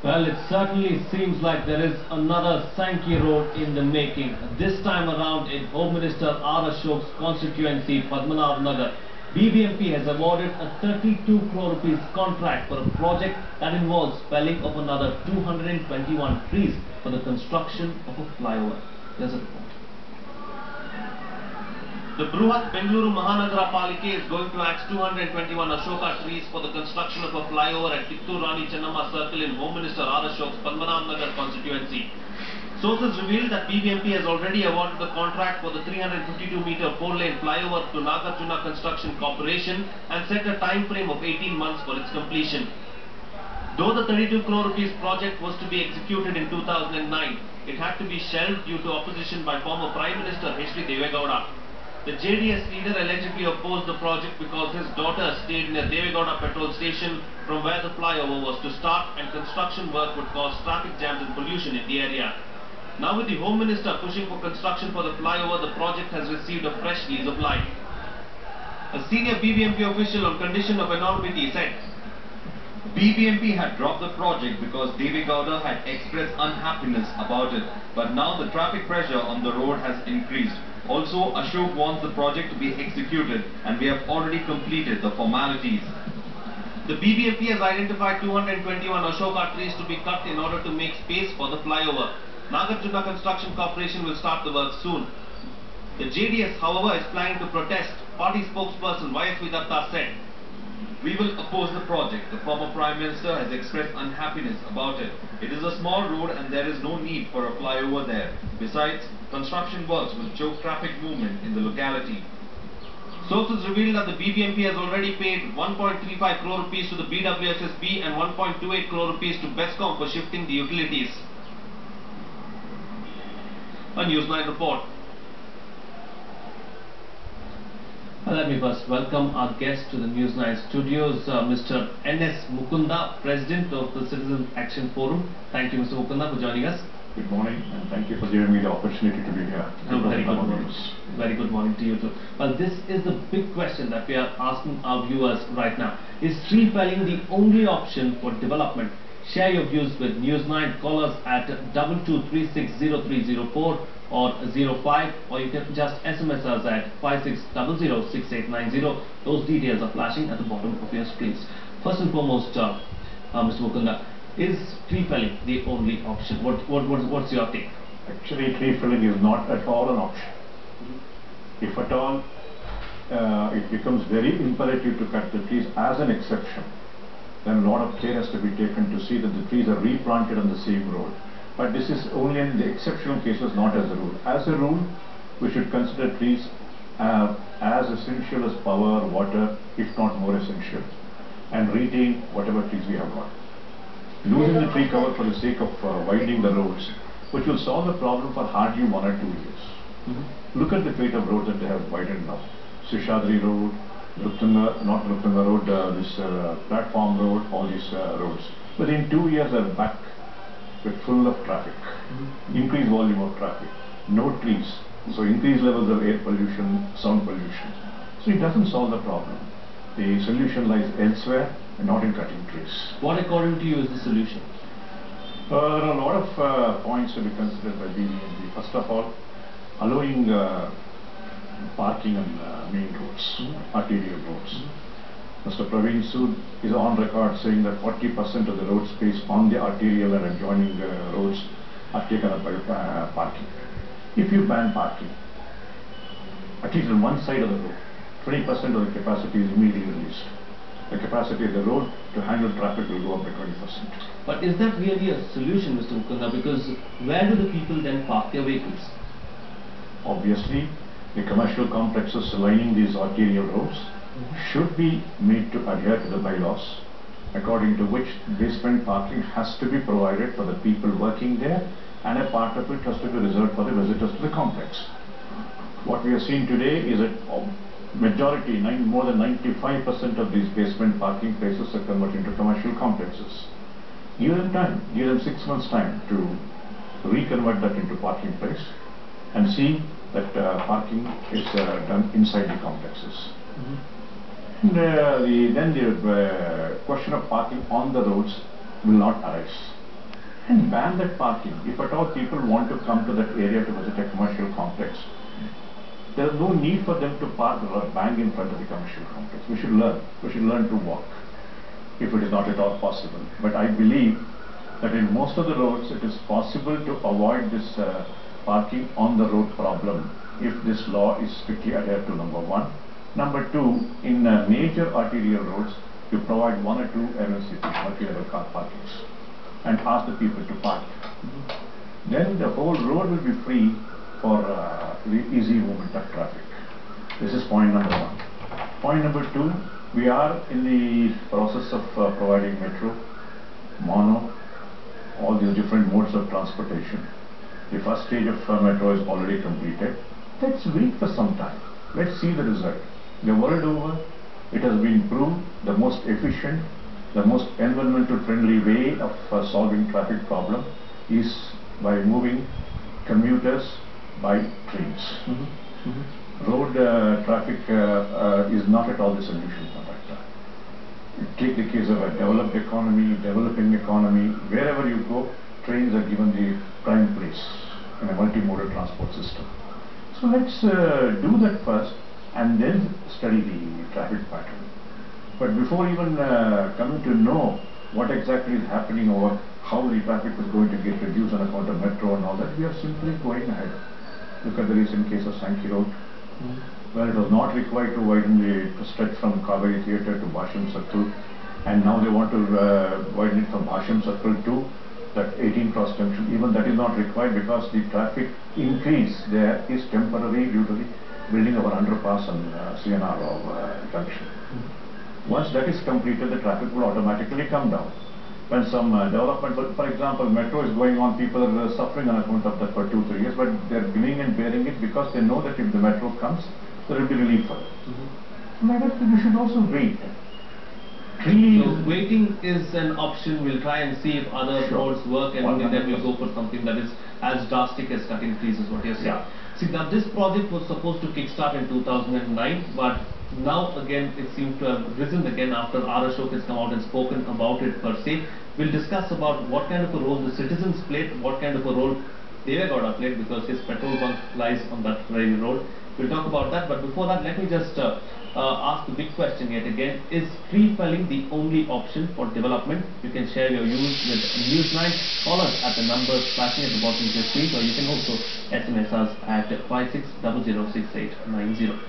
Well, it certainly seems like there is another Sankey road in the making. This time around in Home Minister R. Ashok's constituency, Padmanabh Nagar, BBMP has awarded a 32 crore rupees contract for a project that involves felling of another 221 trees for the construction of a flyover. There's a report. The Bruhat Bengaluru Mahanagara Palike is going to axe 221 Ashoka trees for the construction of a flyover at Kittur Rani Chennamma Circle in Home Minister R. Ashok's Padmanabh Nagar constituency. Sources revealed that BBMP has already awarded the contract for the 352-meter 4-lane flyover to Nagarjuna Construction Corporation and set a time frame of 18 months for its completion. Though the 32 crore rupees project was to be executed in 2009, it had to be shelved due to opposition by former Prime Minister H.D. Devegowda. The JDS leader allegedly opposed the project because his daughter stayed near Devegowda petrol station from where the flyover was to start, and construction work would cause traffic jams and pollution in the area. Now with the Home Minister pushing for construction for the flyover, the project has received a fresh lease of life. A senior BBMP official on condition of anonymity said, BBMP had dropped the project because Devegowda had expressed unhappiness about it, but now the traffic pressure on the road has increased. Also, Ashok wants the project to be executed and we have already completed the formalities. The BBMP has identified 221 Ashoka trees to be cut in order to make space for the flyover. Nagarjuna Construction Corporation will start the work soon. The JDS, however, is planning to protest. Party spokesperson Y.S.V. Datta said, "We will oppose the project. The former Prime Minister has expressed unhappiness about it. It is a small road and there is no need for a flyover there. Besides, construction works will choke traffic movement in the locality." Sources revealed that the BBMP has already paid 1.35 crore rupees to the BWSSB and 1.28 crore rupees to BESCOM for shifting the utilities. A News9 report. Let me first welcome our guest to the News9 studios, Mr. AXE Mukunda, President of the Citizen Action Forum. Thank you, Mr. Mukunda, for joining us. Good morning, and thank you for giving me the opportunity to be here. Very good morning. Very good morning to you too. Well, this is the big question that we are asking our viewers right now. Is tree felling the only option for development? Share your views with News9. Call us at 22360304 or 05, or you can just SMS us at 56006890. Those details are flashing at the bottom of your screens. First and foremost, Mr. Mukunda, is tree felling the only option? What's your take? Actually, tree felling is not at all an option. If at all, it becomes very imperative to cut the trees as an exception. Then a lot of care has to be taken to see that the trees are replanted on the same road. But this is only in the exceptional cases, not as a rule. As a rule, we should consider trees as essential as power, water, if not more essential, and retain whatever trees we have got. Losing the tree cover for the sake of widening the roads, which will solve the problem for hardly 1 or 2 years. Look at the fate of roads that they have widened now. Seshadri Road, not Luktanga Road, this Platform Road, all these roads. Within 2 years they are back with full of traffic, increased volume of traffic, no trees, so increased levels of air pollution, sound pollution. So it doesn't solve the problem. The solution lies elsewhere and not in cutting trees. What according to you is the solution? There are a lot of points to be considered by BBMP. First of all, allowing parking on main roads, arterial roads. Mr. Praveen Sood is on record saying that 40% of the road space on the arterial and adjoining roads are taken up by parking. If you ban parking, at least on one side of the road, 20% of the capacity is immediately released. The capacity of the road to handle traffic will go up by 20%. But is that really a solution, Mr. Mukunda? Because where do the people then park their vehicles? Obviously, the commercial complexes lining these arterial roads should be made to adhere to the bylaws, according to which basement parking has to be provided for the people working there, and a part of it has to be reserved for the visitors to the complex. What we are seeing today is that majority, more than 95% of these basement parking places are converted into commercial complexes. Give them time, give them 6 months time to reconvert that into parking place and see that parking is done inside the complexes. Then the question of parking on the roads will not arise. and ban that parking. If at all people want to come to that area to visit a commercial complex, there is no need for them to park or bang in front of the commercial complex. We should learn. We should learn to walk, if it is not at all possible. But I believe that in most of the roads it is possible to avoid this parking on the road problem if this law is strictly adhered to, number one. Number two, in major arterial roads, you provide 1 or 2 MLCP, multi-level car parkings, and ask the people to park. Then the whole road will be free for the easy movement of traffic. This is point number one. Point number two, we are in the process of providing metro, mono, all these different modes of transportation. The first stage of metro is already completed. Let's wait for some time. Let's see the result. The world over, it has been proved the most efficient, the most environmental friendly way of solving traffic problem is by moving commuters by trains. Road traffic is not at all the solution for that. Take the case of a developed economy, developing economy, wherever you go, trains are given the prime place in a multimodal transport system. So let's do that first and then study the traffic pattern. But before even coming to know what exactly is happening or how the traffic is going to get reduced on account of metro and all that, we are simply going ahead. Look at the recent case of Sankey Road, where it was not required to widen the stretch from Kaveri Theatre to Basham Circle, and now they want to widen it from Basham Circle to that 18 cross junction. Even that is not required because the traffic increase there is temporary due to the building of an underpass on CNR junction. Once that is completed, the traffic will automatically come down. When some development, for example, metro is going on, people are suffering on account of that for 2-3 years, but they are giving and bearing it because they know that if the metro comes, there will be relief for it. Like that, we should also wait. So waiting is an option. We'll try and see if other roads work, and only then we'll go for something that is as drastic as cutting trees, is what you're saying. See, now this project was supposed to kickstart in 2009, but now again it seems to have risen again after R. Ashok has come out and spoken about it per se. We'll discuss about what kind of a role the citizens played, what kind of a role Deve Gowda played, because his petrol bunk lies on that very road. We'll talk about that, but before that, let me just ask the big question yet again. Is tree felling the only option for development? You can share your views with News9. Call us at the numbers flashing at the bottom of your screen, or you can also SMS us at 56006890.